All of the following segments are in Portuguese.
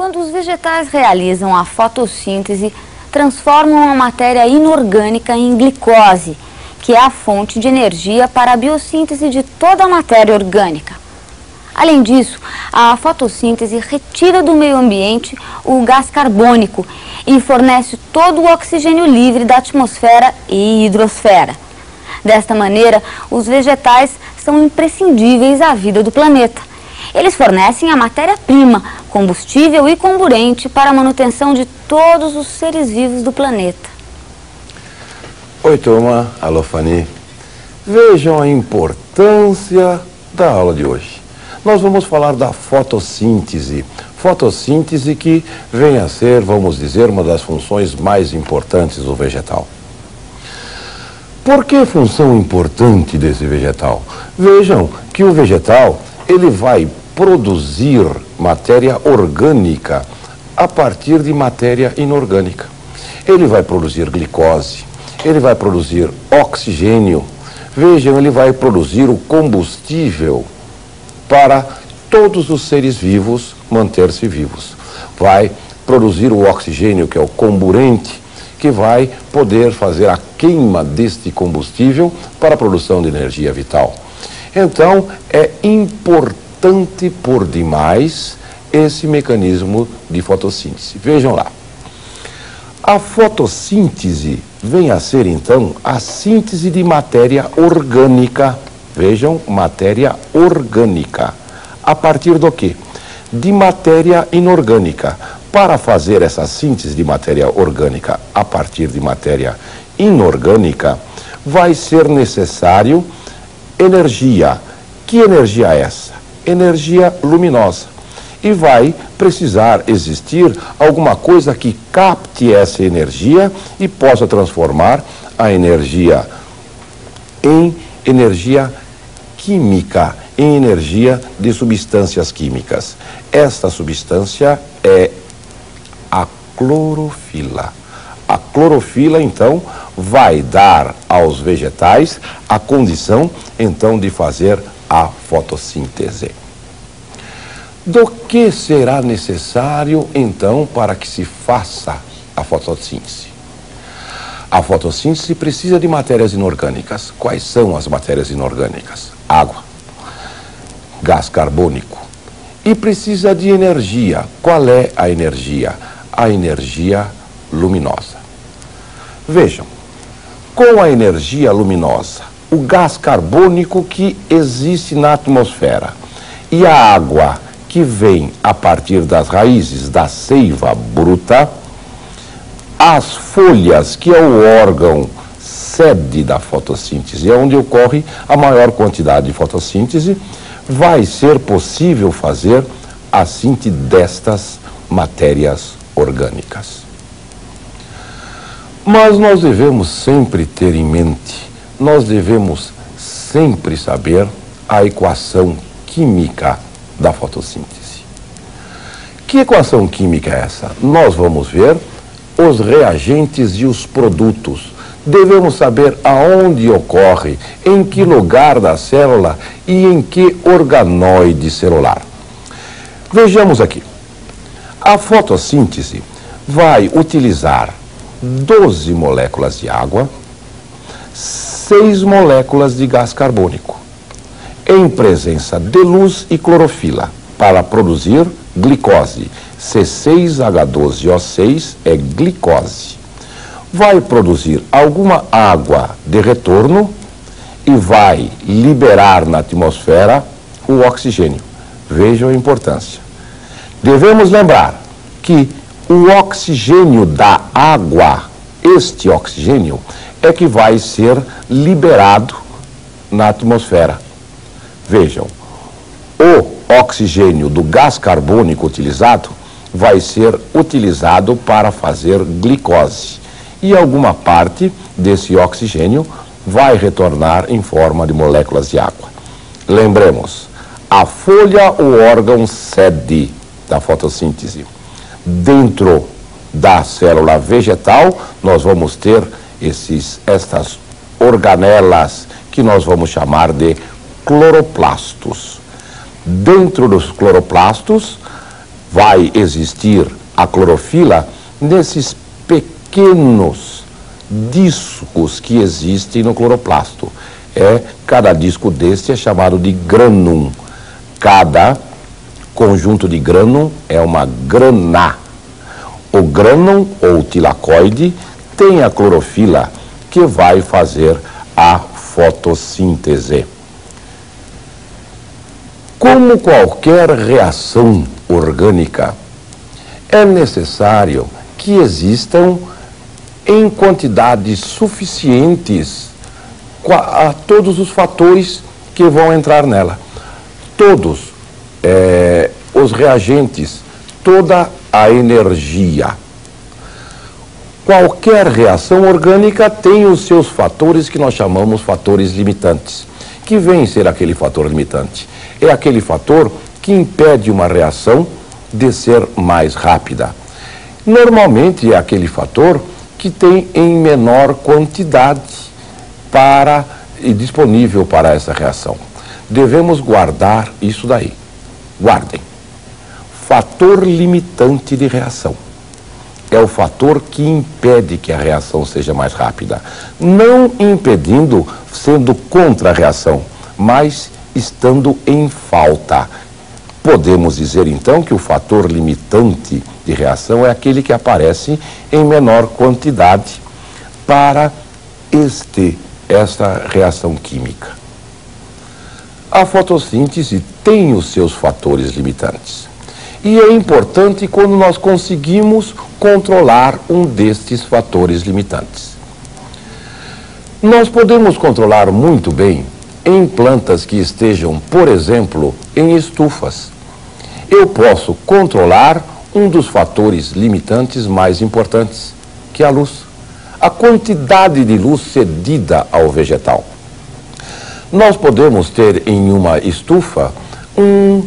Quando os vegetais realizam a fotossíntese, transformam a matéria inorgânica em glicose, que é a fonte de energia para a biossíntese de toda a matéria orgânica. Além disso, a fotossíntese retira do meio ambiente o gás carbônico e fornece todo o oxigênio livre da atmosfera e hidrosfera. Desta maneira, os vegetais são imprescindíveis à vida do planeta. Eles fornecem a matéria-prima, combustível e comburente para a manutenção de todos os seres vivos do planeta. Oi, turma. Alô, Fanny. Vejam a importância da aula de hoje. Nós vamos falar da fotossíntese. Fotossíntese que vem a ser, vamos dizer, uma das funções mais importantes do vegetal. Por que função importante desse vegetal? Vejam que o vegetal, ele vai produzir matéria orgânica a partir de matéria inorgânica. Ele vai produzir glicose, ele vai produzir oxigênio. Vejam, ele vai produzir o combustível para todos os seres vivos manter-se vivos. Vai produzir o oxigênio, que é o comburente, que vai poder fazer a queima deste combustível para a produção de energia vital. Então, é importante por demais esse mecanismo de fotossíntese. Vejam lá. A fotossíntese vem a ser, então, a síntese de matéria orgânica. Vejam, matéria orgânica. A partir do quê? De matéria inorgânica. Para fazer essa síntese de matéria orgânica a partir de matéria inorgânica, vai ser necessário energia. Que energia é essa? Energia luminosa. E vai precisar existir alguma coisa que capte essa energia e possa transformar a energia em energia química, em energia de substâncias químicas. Esta substância é a clorofila. A clorofila, então, vai dar aos vegetais a condição, então, de fazer a fotossíntese. Do que será necessário, então, para que se faça a fotossíntese? A fotossíntese precisa de matérias inorgânicas. Quais são as matérias inorgânicas? Água, gás carbônico. E precisa de energia. Qual é a energia? A energia luminosa. Vejam, com a energia luminosa, o gás carbônico que existe na atmosfera e a água que vem a partir das raízes da seiva bruta, as folhas, que é o órgão sede da fotossíntese, é onde ocorre a maior quantidade de fotossíntese, vai ser possível fazer a síntese destas matérias orgânicas. Mas nós devemos sempre ter em mente, nós devemos sempre saber a equação química da fotossíntese. Que equação química é essa? Nós vamos ver os reagentes e os produtos. Devemos saber aonde ocorre, em que lugar da célula e em que organoide celular. Vejamos aqui. A fotossíntese vai utilizar 12 moléculas de água, 6 moléculas de gás carbônico, em presença de luz e clorofila, para produzir glicose. C6H12O6 é glicose. Vai produzir alguma água de retorno e vai liberar na atmosfera o oxigênio. Vejam a importância. Devemos lembrar que o oxigênio da água, este oxigênio, é que vai ser liberado na atmosfera. Vejam, o oxigênio do gás carbônico utilizado vai ser utilizado para fazer glicose. E alguma parte desse oxigênio vai retornar em forma de moléculas de água. Lembremos, a folha, o órgão sede da fotossíntese. Dentro da célula vegetal, nós vamos ter estas organelas que nós vamos chamar de cloroplastos. Dentro dos cloroplastos, vai existir a clorofila nesses pequenos discos que existem no cloroplasto. Cada disco deste é chamado de grânum. Cada conjunto de grânum é uma graná. O grânum, ou tilacoide, tem a clorofila que vai fazer a fotossíntese. Como qualquer reação orgânica, é necessário que existam em quantidades suficientes a todos os fatores que vão entrar nela. Todos os reagentes, toda a energia. Qualquer reação orgânica tem os seus fatores que nós chamamos fatores limitantes. Que vem ser aquele fator limitante? É aquele fator que impede uma reação de ser mais rápida. Normalmente é aquele fator que tem em menor quantidade disponível para essa reação. Devemos guardar isso daí. Guardem. Fator limitante de reação. É o fator que impede que a reação seja mais rápida. Não impedindo, sendo contra a reação, mas estando em falta. Podemos dizer então que o fator limitante de reação é aquele que aparece em menor quantidade para esta reação química. A fotossíntese tem os seus fatores limitantes. E é importante quando nós conseguimos controlar um destes fatores limitantes. Nós podemos controlar muito bem em plantas que estejam, por exemplo, em estufas. Eu posso controlar um dos fatores limitantes mais importantes, que é a luz. A quantidade de luz cedida ao vegetal. Nós podemos ter em uma estufa um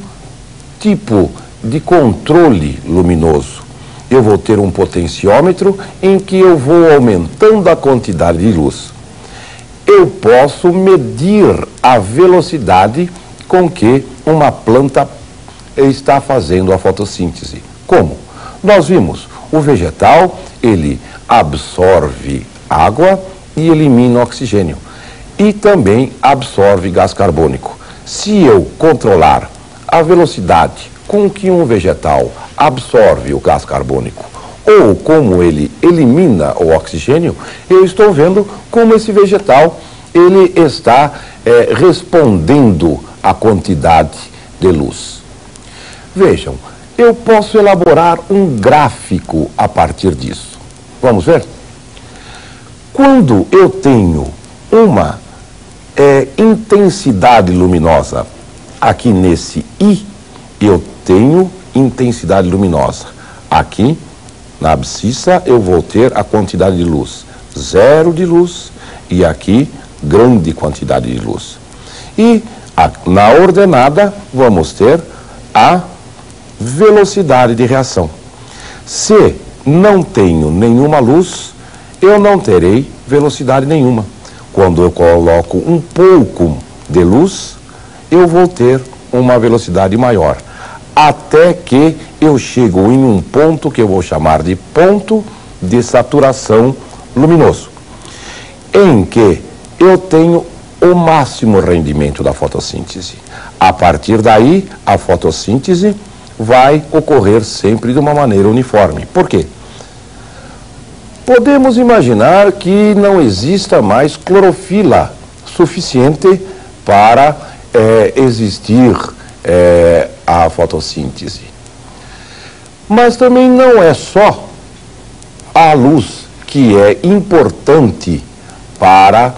tipo de controle luminoso. Eu vou ter um potenciômetro em que eu vou aumentando a quantidade de luz. Eu posso medir a velocidade com que uma planta está fazendo a fotossíntese. Como? Nós vimos, o vegetal, ele absorve água e elimina oxigênio. E também absorve gás carbônico. Se eu controlar a velocidade com que um vegetal absorve o gás carbônico ou como ele elimina o oxigênio, eu estou vendo como esse vegetal ele está respondendo à quantidade de luz. Vejam, eu posso elaborar um gráfico a partir disso. Vamos ver? Quando eu tenho uma intensidade luminosa, aqui nesse I, eu tenho intensidade luminosa. Aqui, na abscissa, eu vou ter a quantidade de luz. 0 de luz e aqui, grande quantidade de luz. E na ordenada, vamos ter a velocidade de reação. Se não tenho nenhuma luz, eu não terei velocidade nenhuma. Quando eu coloco um pouco de luz, eu vou ter uma velocidade maior. Até que eu chego em um ponto que eu vou chamar de ponto de saturação luminoso, em que eu tenho o máximo rendimento da fotossíntese. A partir daí, a fotossíntese vai ocorrer sempre de uma maneira uniforme. Por quê? Podemos imaginar que não exista mais clorofila suficiente para existir a fotossíntese. Mas também não é só a luz que é importante para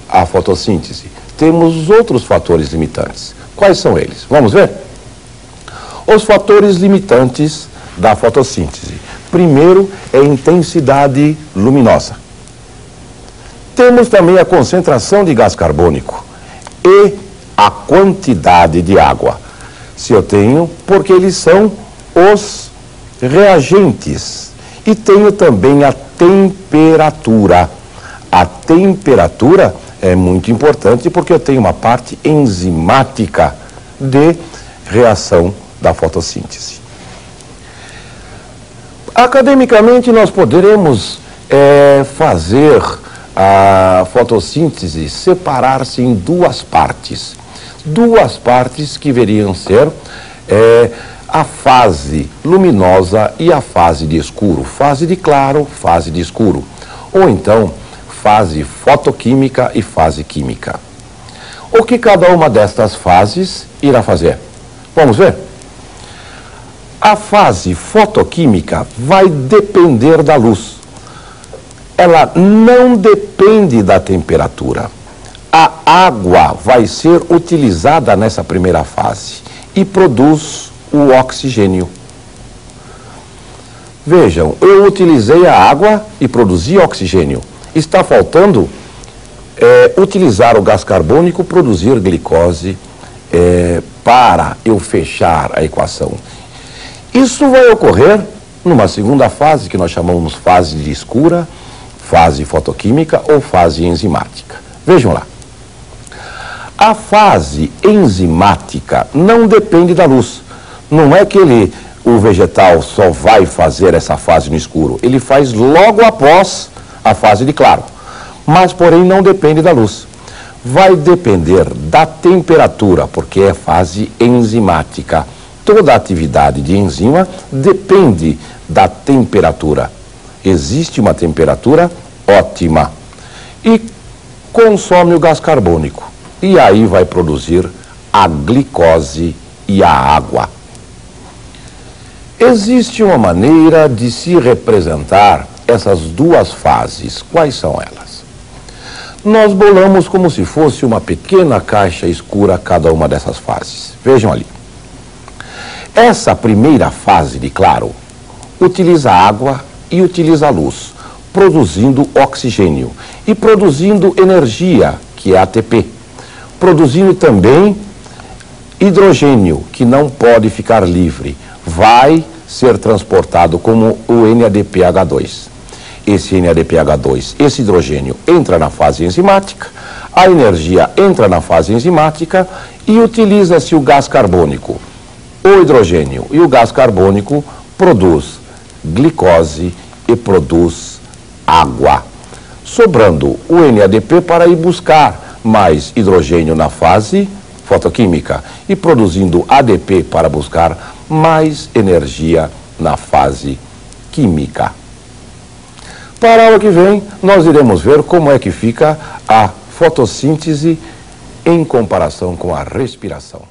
a fotossíntese. Temos outros fatores limitantes. Quais são eles? Vamos ver? Os fatores limitantes da fotossíntese. Primeiro é a intensidade luminosa. Temos também a concentração de gás carbônico e a quantidade de água. Se eu tenho, porque eles são os reagentes. E tenho também a temperatura. A temperatura é muito importante porque eu tenho uma parte enzimática de reação da fotossíntese. Academicamente, nós poderemos fazer a fotossíntese separar-se em duas partes. Duas partes que deveriam ser a fase luminosa e a fase de escuro. Fase de claro, fase de escuro. Ou então, fase fotoquímica e fase química. O que cada uma destas fases irá fazer? Vamos ver? A fase fotoquímica vai depender da luz. Ela não depende da temperatura. A água vai ser utilizada nessa primeira fase e produz o oxigênio. Vejam, eu utilizei a água e produzi oxigênio. Está faltando utilizar o gás carbônico, produzir glicose para eu fechar a equação. Isso vai ocorrer numa segunda fase, que nós chamamos fase de escura, fase fotoquímica ou fase enzimática. Vejam lá. A fase enzimática não depende da luz. Não é que o vegetal só vai fazer essa fase no escuro. Ele faz logo após a fase de claro. Mas, porém, não depende da luz. Vai depender da temperatura, porque é fase enzimática. Toda a atividade de enzima depende da temperatura. Existe uma temperatura ótima. E consome o gás carbônico. E aí vai produzir a glicose e a água. Existe uma maneira de se representar essas duas fases. Quais são elas? Nós bolamos como se fosse uma pequena caixa escura cada uma dessas fases. Vejam ali. Essa primeira fase de claro utiliza água e utiliza luz, produzindo oxigênio e produzindo energia, que é ATP, produzindo também hidrogênio, que não pode ficar livre, vai ser transportado como o NADPH2. Esse NADPH2, esse hidrogênio, entra na fase enzimática, a energia entra na fase enzimática e utiliza-se o gás carbônico. O hidrogênio e o gás carbônico produz glicose e produz água, sobrando o NADP para ir buscar mais hidrogênio na fase fotoquímica e produzindo ADP para buscar mais energia na fase química. Para a aula que vem, nós iremos ver como é que fica a fotossíntese em comparação com a respiração.